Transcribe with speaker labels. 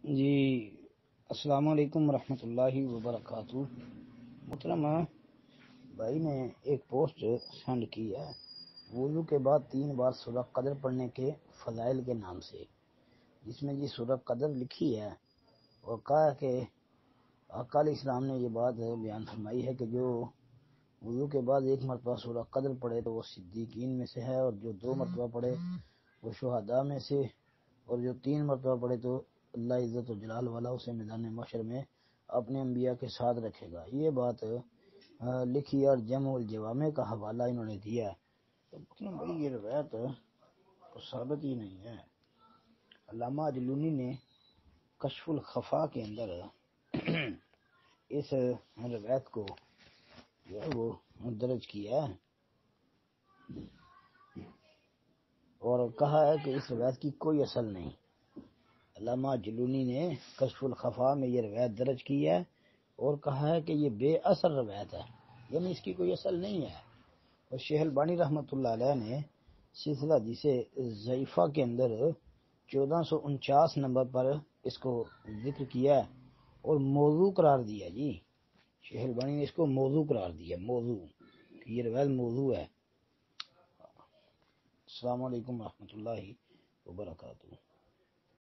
Speaker 1: جی السلام علیکم ورحمۃ اللہ وبرکاتہ۔ محترم بھائی نے ایک پوسٹ سینڈ کی ہے وضو کے بعد 3 بار سورہ قدر پڑھنے کے فضائل کے نام سے، جس میں سورہ قدر لکھی ہے اور کہا ہے کہ آقا علیہ السلام نے یہ بات بیان فرمائی ہے کہ جو وضو کے بعد 1 مرتبہ سورہ قدر پڑھے تو وہ صدیقین میں سے ہے، اور جو 2 مرتبہ پڑھے وہ شہداء میں سے، اور جو 3 مرتبہ پڑھے تو اللہ عزت و جلال والا اسے میدان محشر میں اپنے انبیاء کے ساتھ رکھے گا۔ یہ بات لکھی اور جمع الجوامع کا حوالہ انہوں نے دیا ہے، تو مطلب بھائی یہ روایت تو ثابت ہی نہیں ہے۔ علامہ اجلونی نے کشف الخفا کے اندر اس روایت کو جو ہے وہ درج کیا ہے اور کہا ہے کہ اس روایت کی کوئی اصل نہیں۔ علامہ جلونی نے کشف الخفا میں یہ روایت درج کی ہے اور کہا ہے کہ یہ بے اثر روایت ہے، یعنی اس کی کوئی اصل نہیں ہے۔ اور شیخ البانی رحمۃ اللہ علیہ نے سلسلہ جسے ضعیفہ کے اندر 1449 نمبر پر اس کو ذکر کیا ہے اور موضوع قرار دیا۔ جی شیخ البانی نے اس کو موضوع قرار دیا، موضوع، یہ روایت موضوع ہے۔ السلام علیکم ورحمۃ اللہ وبرکاتہ۔